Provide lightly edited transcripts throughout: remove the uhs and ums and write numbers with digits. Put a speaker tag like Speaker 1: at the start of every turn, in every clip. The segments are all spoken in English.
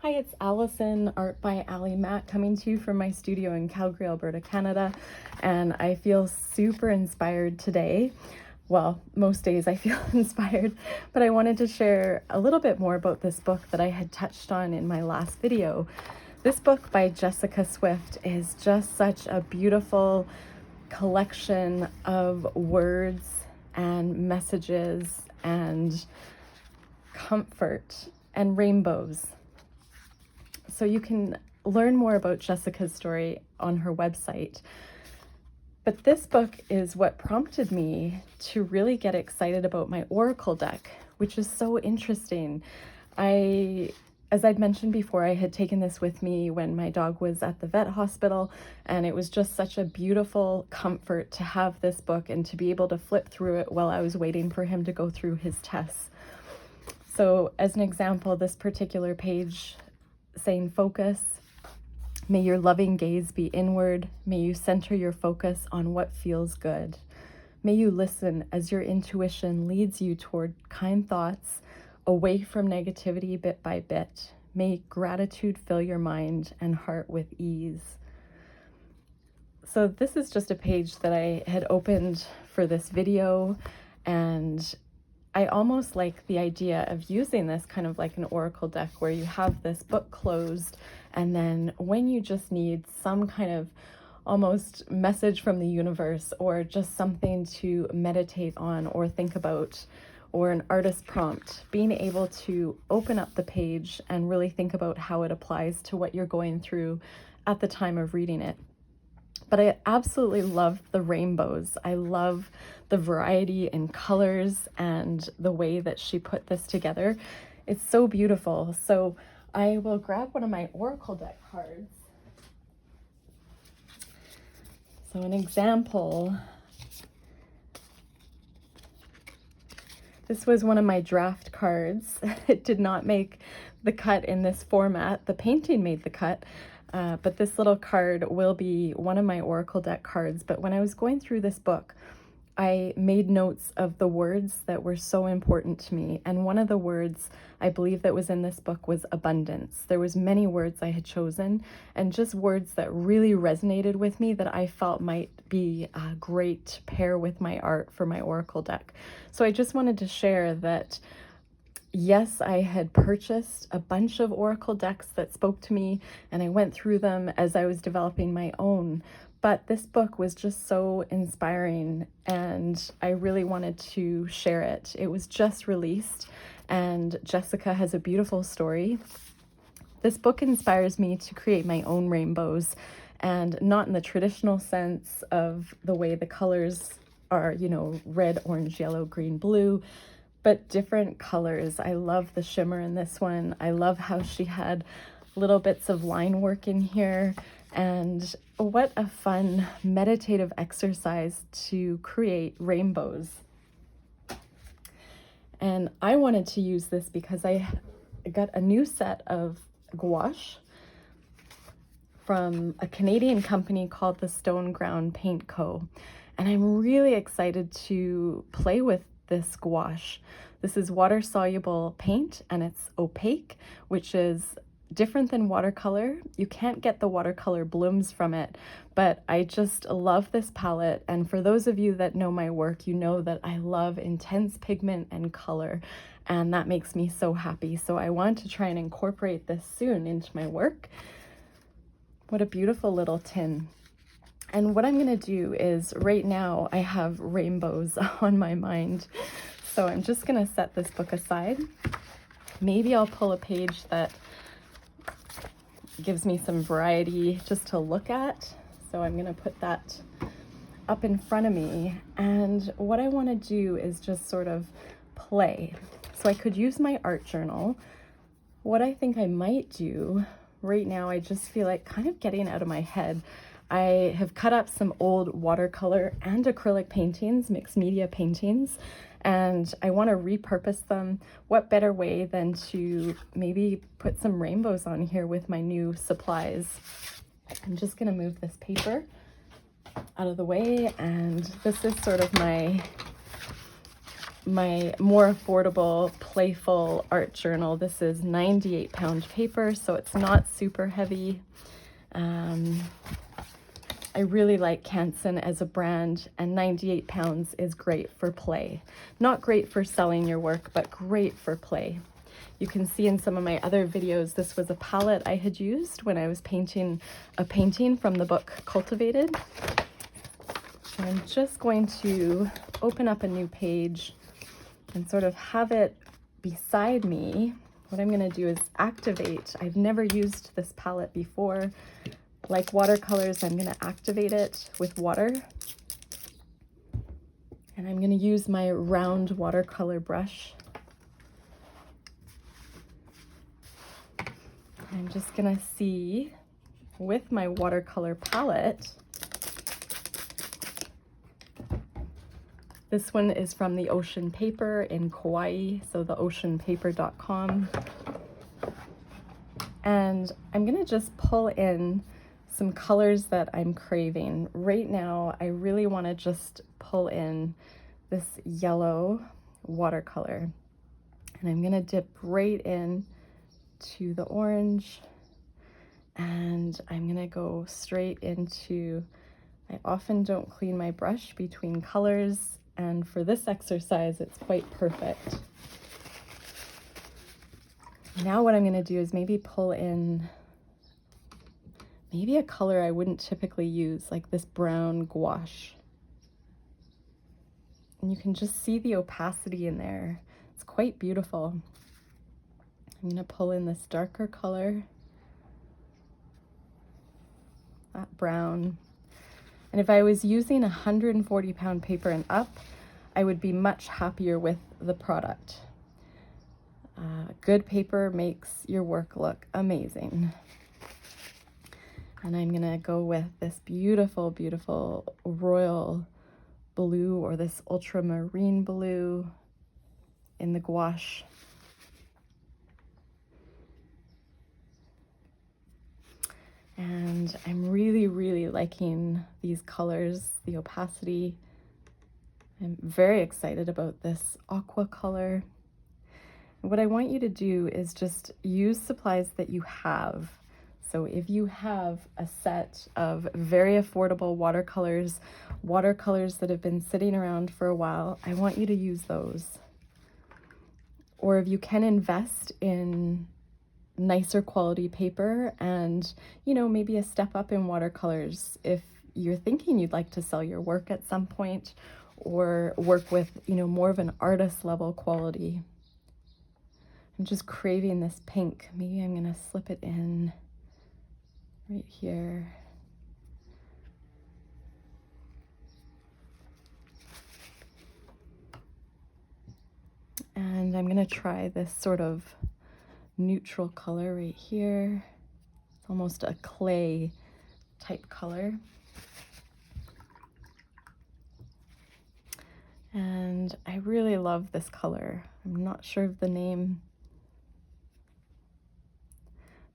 Speaker 1: Hi, it's Allison, art by Ali Matt, coming to you from my studio in Calgary, Alberta, Canada, and I feel super inspired today. Well, most days I feel inspired, but I wanted to share a little bit more about this book that I had touched on in my last video. This book by Jessica Swift is just such a beautiful collection of words and messages and comfort and rainbows. So you can learn more about Jessica's story on her website. But this book is what prompted me to really get excited about my oracle deck, which is so interesting. As I'd mentioned before, I had taken this with me when my dog was at the vet hospital, and it was just such a beautiful comfort to have this book and to be able to flip through it while I was waiting for him to go through his tests. So as an example, this particular page saying focus, may your loving gaze be inward, may you center your focus on what feels good. May you listen as your intuition leads you toward kind thoughts, away from negativity bit by bit. May gratitude fill your mind and heart with ease. So this is just a page that I had opened for this video, and I almost like the idea of using this kind of like an oracle deck where you have this book closed, and then when you just need some kind of almost message from the universe or just something to meditate on or think about, or an artist prompt, being able to open up the page and really think about how it applies to what you're going through at the time of reading it. But I absolutely love the rainbows. I love the variety in colors and the way that she put this together. It's so beautiful. So I will grab one of my oracle deck cards. So an example, this was one of my draft cards. It did not make the cut in this format. The painting made the cut. But this little card will be one of my oracle deck cards. But when I was going through this book, I made notes of the words that were so important to me. And one of the words I believe that was in this book was abundance. There was many words I had chosen, and just words that really resonated with me that I felt might be a great pair with my art for my oracle deck. So I just wanted to share that yes, I had purchased a bunch of oracle decks that spoke to me, and I went through them as I was developing my own. But this book was just so inspiring, and I really wanted to share it. It was just released, and Jessica has a beautiful story. This book inspires me to create my own rainbows, and not in the traditional sense of the way the colors are, red, orange, yellow, green, blue, but different colors. I love the shimmer in this one. I love how she had little bits of line work in here. And what a fun meditative exercise to create rainbows. And I wanted to use this because I got a new set of gouache from a Canadian company called the Stoneground Paint Co. And I'm really excited to play with this gouache. This is water-soluble paint, and it's opaque, which is different than watercolor. You can't get the watercolor blooms from it, but I just love this palette. And for those of you that know my work, you know that I love intense pigment and color, and that makes me so happy. So I want to try and incorporate this soon into my work. What a beautiful little tin. And what I'm going to do is, right now I have rainbows on my mind. So I'm just going to set this book aside. Maybe I'll pull a page that gives me some variety just to look at. So I'm going to put that up in front of me. And what I want to do is just sort of play. So I could use my art journal. What I think I might do right now, I just feel like kind of getting out of my head. I have cut up some old watercolor and acrylic paintings, mixed media paintings, and I want to repurpose them. What better way than to maybe put some rainbows on here with my new supplies? I'm just going to move this paper out of the way, and this is sort of my my more affordable, playful art journal. This is 98-pound paper, so it's not super heavy. I really like Canson as a brand, and 98 pounds is great for play. Not great for selling your work, but great for play. You can see in some of my other videos, this was a palette I had used when I was painting a painting from the book Cultivated. And I'm just going to open up a new page and sort of have it beside me. What I'm going to do is activate. I've never used this palette before. Like watercolors, I'm going to activate it with water. And I'm going to use my round watercolor brush. I'm just going to see with my watercolor palette. This one is from the Ocean Paper in Kauai, so the oceanpaper.com. And I'm going to just pull in some colors that I'm craving. Right now, I really want to just pull in this yellow watercolor. And I'm going to dip right in to the orange. And I'm going to go straight into, I often don't clean my brush between colors. And for this exercise, it's quite perfect. Now what I'm going to do is maybe pull in maybe a color I wouldn't typically use, like this brown gouache. And you can just see the opacity in there. It's quite beautiful. I'm going to pull in this darker color, that brown. And if I was using 140-pound paper and up, I would be much happier with the product. Good paper makes your work look amazing. And I'm going to go with this beautiful, beautiful royal blue, or this ultramarine blue in the gouache. And I'm really, really liking these colors, the opacity. I'm very excited about this aqua color. What I want you to do is just use supplies that you have. So if you have a set of very affordable watercolors, watercolors that have been sitting around for a while, I want you to use those. Or if you can invest in nicer quality paper and, you know, maybe a step up in watercolors if you're thinking you'd like to sell your work at some point, or work with, you know, more of an artist level quality. I'm just craving this pink. Maybe I'm going to slip it in right here. And I'm going to try this sort of neutral color right here. It's almost a clay type color. And I really love this color. I'm not sure of the name.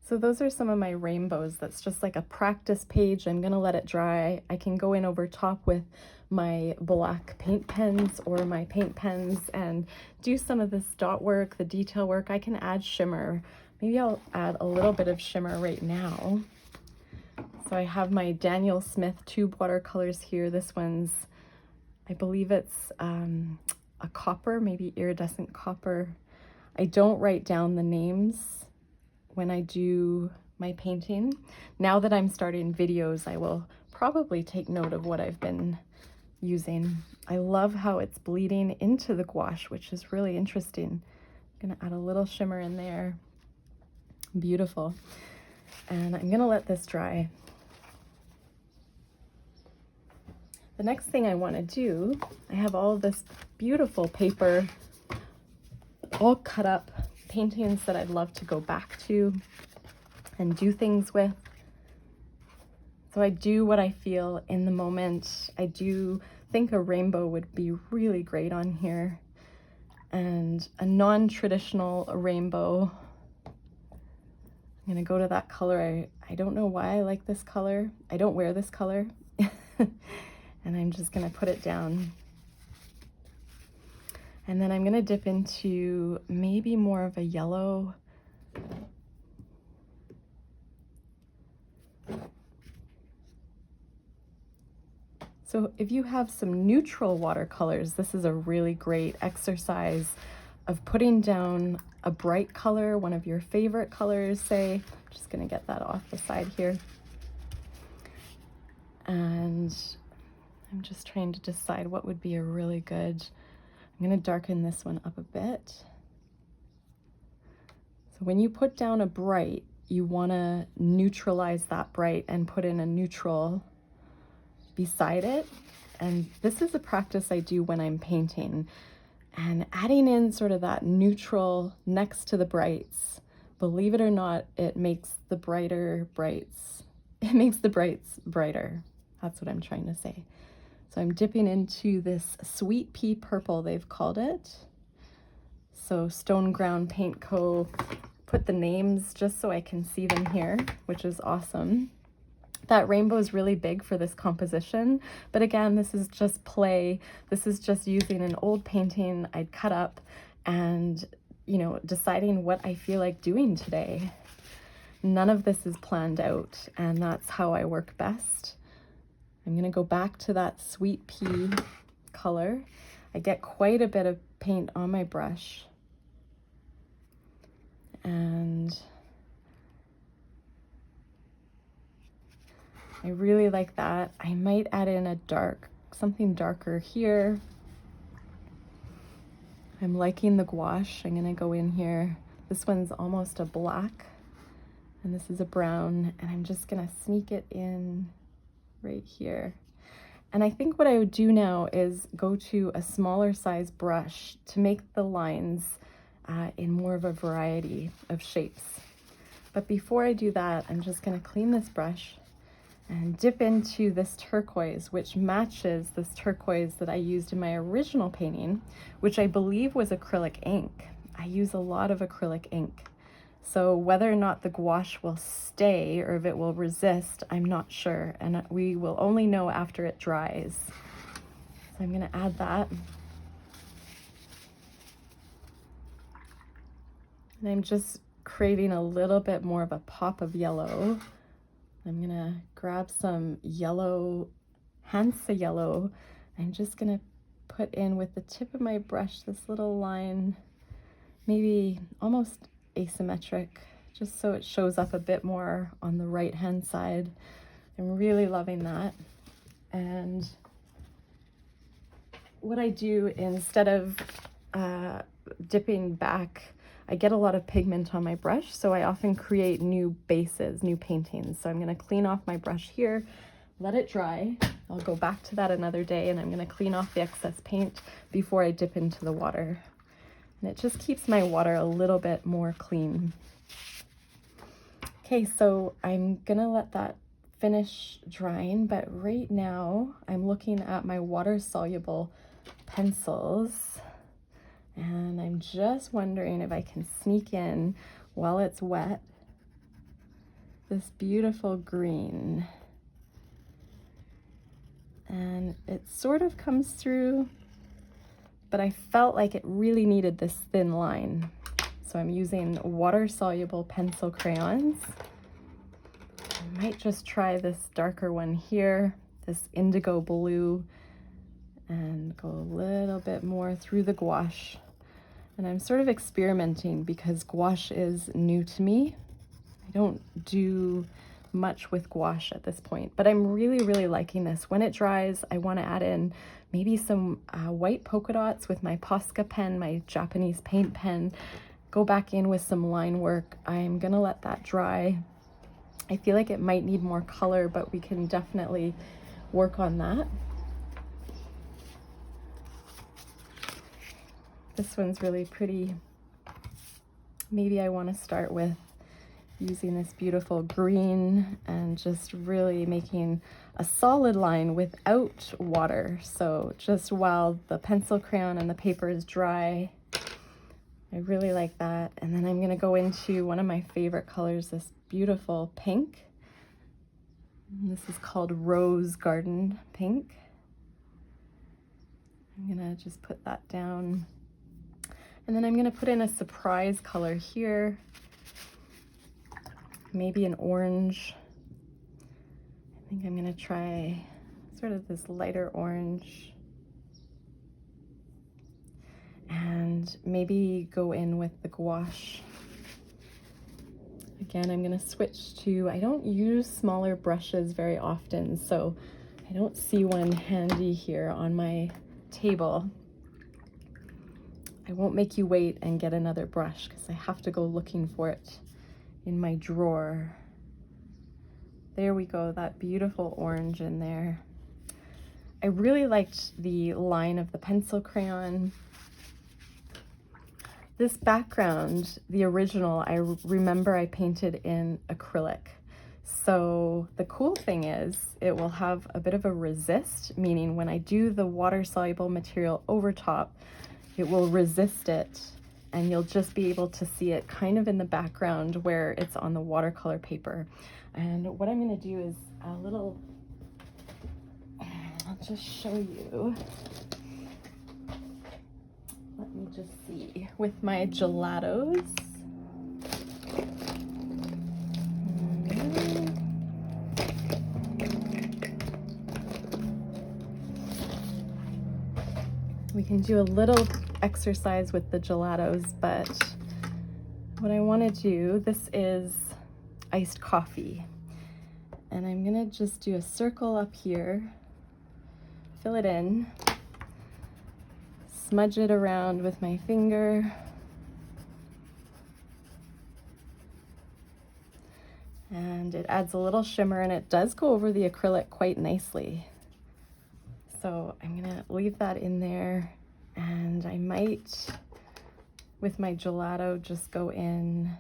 Speaker 1: So those are some of my rainbows. That's just like a practice page. I'm gonna let it dry. I can go in over top with my black paint pens or my paint pens and do some of this dot work, the detail work. I can add shimmer. Maybe I'll add a little bit of shimmer right now. So I have my Daniel Smith tube watercolors here. This one's, I believe it's a copper, maybe iridescent copper. I don't write down the names when I do my painting. Now that I'm starting videos, I will probably take note of what I've been using. I love how it's bleeding into the gouache, which is really interesting. I'm gonna add a little shimmer in there. Beautiful. And I'm gonna let this dry. The next thing I want to do, I have all of this beautiful paper, all cut up paintings that I'd love to go back to and do things with. So I do what I feel in the moment. I do think a rainbow would be really great on here, and a non-traditional rainbow. I'm gonna go to that color. I don't know why I like this color. I don't wear this color. And I'm just gonna put it down. And then I'm gonna dip into maybe more of a yellow. So if you have some neutral watercolors, this is a really great exercise of putting down a bright color, one of your favorite colors, say. I'm just gonna get that off the side here. And I'm just trying to decide what would be a really good, I'm gonna darken this one up a bit. So when you put down a bright, you wanna neutralize that bright and put in a neutral beside it. And this is a practice I do when I'm painting, and adding in sort of that neutral next to the brights, believe it or not, it makes the brights brighter. That's what I'm trying to say. So I'm dipping into this sweet pea purple, they've called it. So Stoneground Paint Co. put the names just so I can see them here, which is awesome. That rainbow is really big for this composition, but again, this is just play. This is just using an old painting I'd cut up and, you know, deciding what I feel like doing today. None of this is planned out, and that's how I work best. I'm gonna go back to that sweet pea color. I get quite a bit of paint on my brush, and I really like that. I might add in a something darker here. I'm liking the gouache. I'm gonna go in here. This one's almost a black, and this is a brown, and I'm just gonna sneak it in right here. And I think what I would do now is go to a smaller size brush to make the lines in more of a variety of shapes. But before I do that, I'm just gonna clean this brush and dip into this turquoise, which matches this turquoise that I used in my original painting, which I believe was acrylic ink. I use a lot of acrylic ink. So whether or not the gouache will stay or if it will resist, I'm not sure. And we will only know after it dries. So I'm gonna add that. And I'm just creating a little bit more of a pop of yellow. I'm gonna grab some yellow, Hansa yellow. I'm just gonna put in with the tip of my brush this little line, maybe almost asymmetric, just so it shows up a bit more on the right hand side. I'm really loving that. And what I do instead of dipping back, I get a lot of pigment on my brush, so I often create new bases, new paintings. So I'm gonna clean off my brush here, let it dry. I'll go back to that another day, and I'm gonna clean off the excess paint before I dip into the water. And it just keeps my water a little bit more clean. Okay, so I'm gonna let that finish drying, but right now I'm looking at my water-soluble pencils, and I'm just wondering if I can sneak in, while it's wet, this beautiful green. And it sort of comes through, but I felt like it really needed this thin line. So I'm using water-soluble pencil crayons. I might just try this darker one here, this indigo blue, and go a little bit more through the gouache. And I'm sort of experimenting because gouache is new to me. I don't do much with gouache at this point, but I'm really, really liking this. When it dries, I want to add in maybe some white polka dots with my Posca pen, my Japanese paint pen, go back in with some line work. I'm gonna let that dry. I feel like it might need more color, but we can definitely work on that. This one's really pretty. Maybe I want to start with using this beautiful green and just really making a solid line without water. So just while the pencil crayon and the paper is dry, I really like that. And then I'm going to go into one of my favorite colors, this beautiful pink. And this is called Rose Garden Pink. I'm going to just put that down And then I'm going to put in a surprise color here, maybe an orange. I think I'm going to try sort of this lighter orange, and maybe go in with the gouache. Again, I'm going to switch to, I don't use smaller brushes very often, so I don't see one handy here on my table. I won't make you wait and get another brush because I have to go looking for it in my drawer. There we go, that beautiful orange in there. I really liked the line of the pencil crayon. This background, the original, I remember I painted in acrylic. So the cool thing is it will have a bit of a resist, meaning when I do the water-soluble material over top, it will resist it, and you'll just be able to see it kind of in the background where it's on the watercolor paper. And what I'm going to do is a little, I'll just show you. Let me just see with my gelatos. We can do a little exercise with the gelatos, but what I want to do, this is iced coffee, and I'm gonna just do a circle up here, fill it in, smudge it around with my finger, and it adds a little shimmer, and it does go over the acrylic quite nicely. So I'm gonna leave that in there, and I might, with my gelato, just go in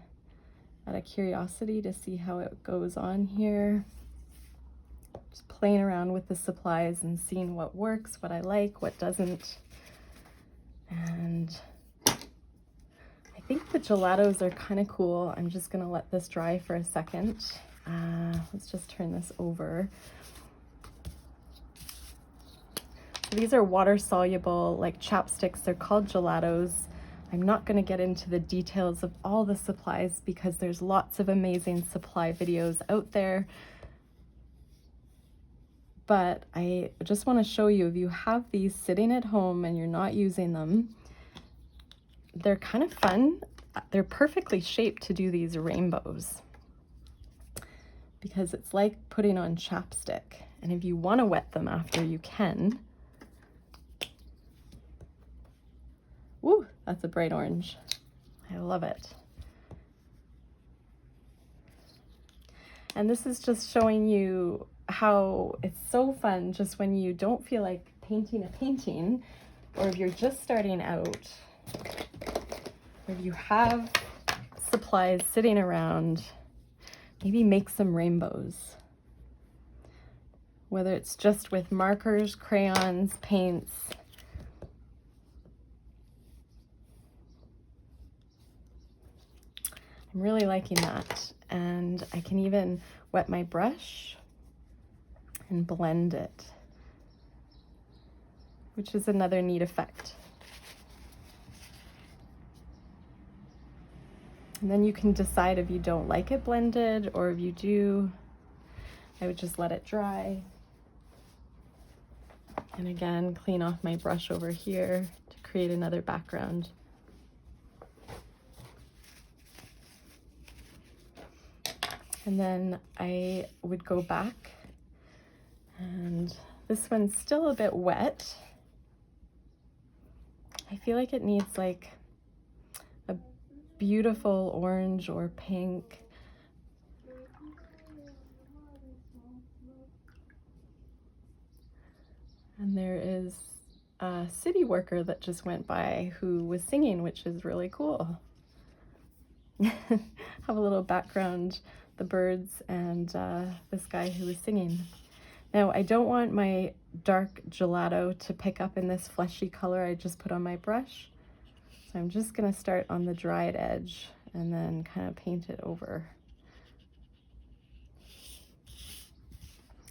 Speaker 1: out of curiosity to see how it goes on here. Just playing around with the supplies and seeing what works, what I like, what doesn't. And I think the gelatos are kind of cool. I'm just gonna let this dry for a second. Let's just turn this over. These are water-soluble, like chapsticks. They're called gelatos. I'm not going to get into the details of all the supplies because there's lots of amazing supply videos out there. But I just want to show you, if you have these sitting at home and you're not using them, they're kind of fun. They're perfectly shaped to do these rainbows because it's like putting on chapstick. And if you want to wet them after, you can. Ooh, that's a bright orange. I love it. And this is just showing you how it's so fun just when you don't feel like painting a painting, or if you're just starting out, or if you have supplies sitting around, maybe make some rainbows. Whether it's just with markers, crayons, paints. I'm really liking that, and I can even wet my brush and blend it, which is another neat effect. And then you can decide if you don't like it blended, or if you do. I would just let it dry. And again, clean off my brush over here to create another background. And then I would go back, and this one's still a bit wet. I feel like it needs like a beautiful orange or pink. And there is a city worker that just went by who was singing, which is really cool. Have a little background, the birds and this guy who was singing. Now, I don't want my dark gelato to pick up in this fleshy color I just put on my brush. So I'm just gonna start on the dried edge and then kind of paint it over.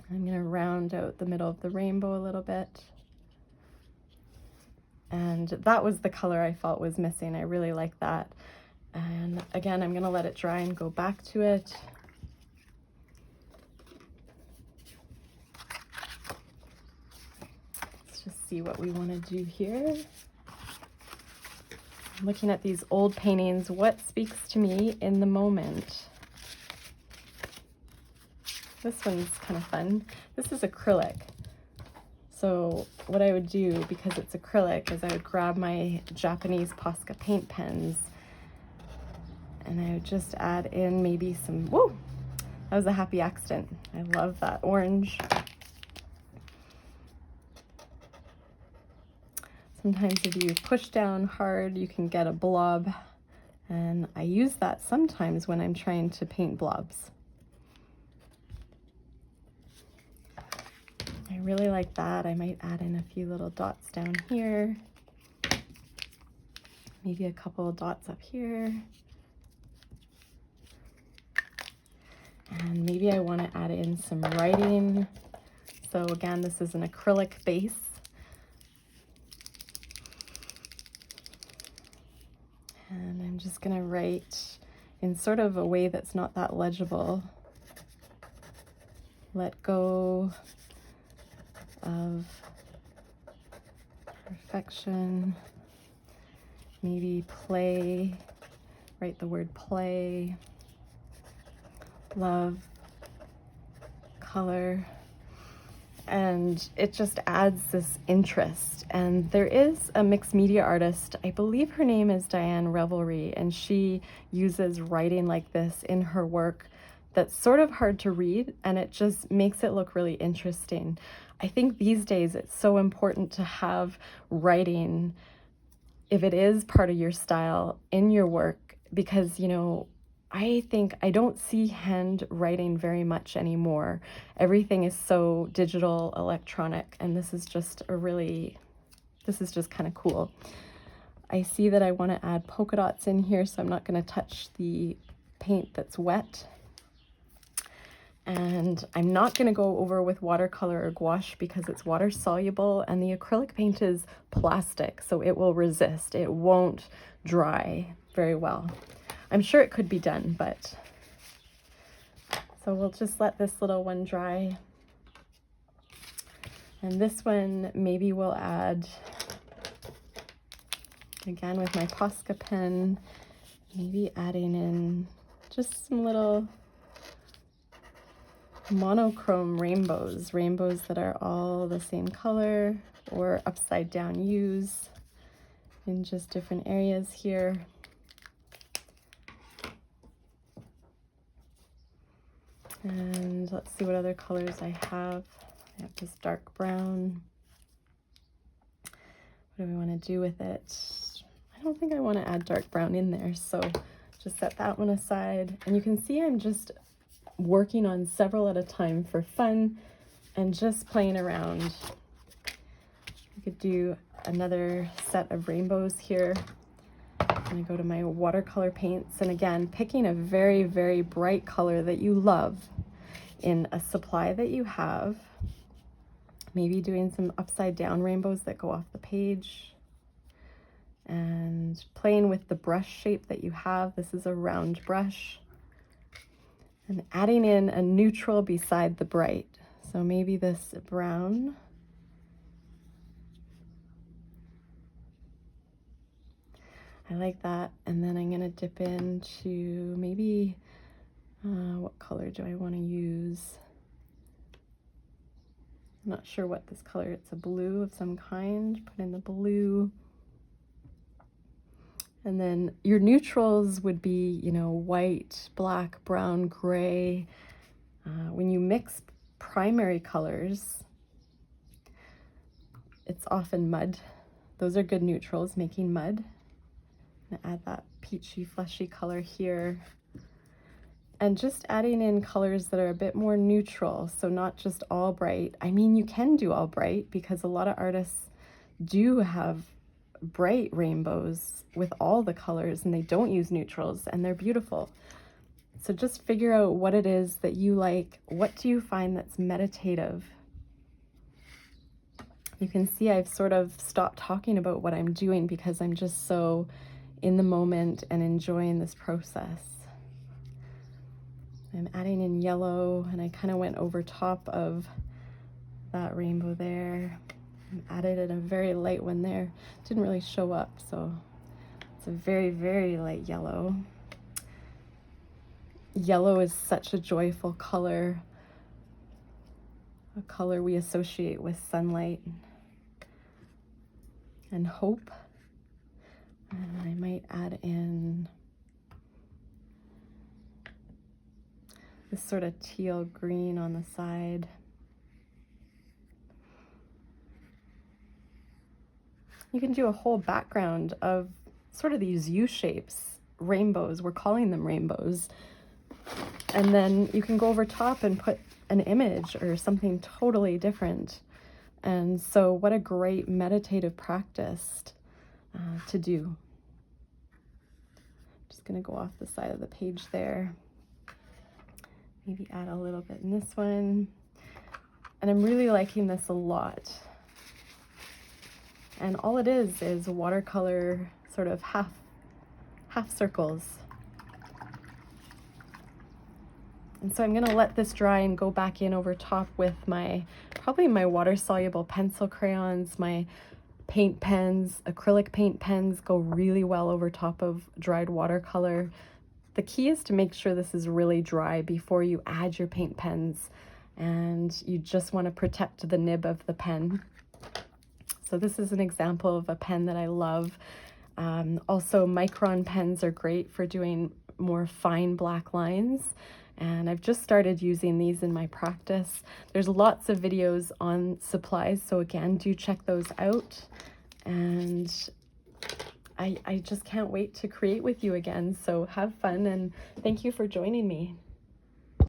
Speaker 1: I'm gonna round out the middle of the rainbow a little bit. And that was the color I felt was missing. I really like that. And again, I'm gonna let it dry and go back to it. Let's just see what we want to do here. Looking at these old paintings, what speaks to me in the moment? This one's kind of fun. This is acrylic. So what I would do, because it's acrylic, is I would grab my Japanese Posca paint pens and I would just add in maybe some, whoa, that was a happy accident. I love that orange. Sometimes if you push down hard, you can get a blob, and I use that sometimes when I'm trying to paint blobs. I really like that. I might add in a few little dots down here, maybe a couple of dots up here, and maybe I want to add in some writing. So again, this is an acrylic base. And I'm just going to write in sort of a way that's not that legible. Let go of perfection. Maybe play, write the word play. Love, color. And it just adds this interest. And there is a mixed media artist, I believe her name is Diane Revelry, and she uses writing like this in her work that's sort of hard to read, and it just makes it look really interesting. I think these days it's so important to have writing, if it is part of your style, in your work, because, you know, I think I don't see handwriting very much anymore. Everything is so digital, electronic, and this is just kind of cool. I see that I want to add polka dots in here, so I'm not going to touch the paint that's wet. And I'm not going to go over with watercolor or gouache because it's water soluble, and the acrylic paint is plastic, so it will resist. It won't dry very well. I'm sure it could be done, but so we'll just let this little one dry. And this one, maybe we'll add, again with my Posca pen, maybe adding in just some little monochrome rainbows that are all the same color, or upside down U's in just different areas here. And let's see what other colors I have. I have this dark brown. What do we want to do with it? I don't think I want to add dark brown in there, so just set that one aside. And you can see I'm just working on several at a time for fun and just playing around. I could do another set of rainbows here. I'm going to go to my watercolor paints, and again, picking a very, very bright color that you love in a supply that you have. Maybe doing some upside down rainbows that go off the page, and playing with the brush shape that you have. This is a round brush, and adding in a neutral beside the bright. So maybe this brown. I like that. And then I'm going to dip into maybe, what color do I want to use? I'm not sure what this color, it's a blue of some kind. Put in the blue. And then your neutrals would be, you know, white, black, brown, gray. When you mix primary colors, it's often mud. Those are good neutrals, making mud. I'm gonna add that peachy, fleshy color here. And just adding in colors that are a bit more neutral, so not just all bright. I mean, you can do all bright because a lot of artists do have bright rainbows with all the colors, and they don't use neutrals, and they're beautiful. So just figure out what it is that you like. What do you find that's meditative You can see I've sort of stopped talking about what I'm doing because I'm just so in the moment and enjoying this process. I'm adding in yellow, and I kind of went over top of that rainbow there. Added in a very light one there. Didn't really show up, so it's a very, very light yellow. Yellow is such a joyful color, a color we associate with sunlight and hope. And I might add in this sort of teal green on the side. You can do a whole background of sort of these U-shapes, rainbows. We're calling them rainbows. And then you can go over top and put an image or something totally different. And so what a great meditative practice to do. Just going to go off the side of the page there. Maybe add a little bit in this one. And I'm really liking this a lot. And all it is watercolor sort of half circles. And so I'm going to let this dry and go back in over top with probably my water-soluble pencil crayons, my paint pens. Acrylic paint pens go really well over top of dried watercolor. The key is to make sure this is really dry before you add your paint pens, and you just want to protect the nib of the pen. So this is an example of a pen that I love. Also, micron pens are great for doing more fine black lines. And I've just started using these in my practice. There's lots of videos on supplies, so again, do check those out. And I just can't wait to create with you again. So have fun, and thank you for joining me.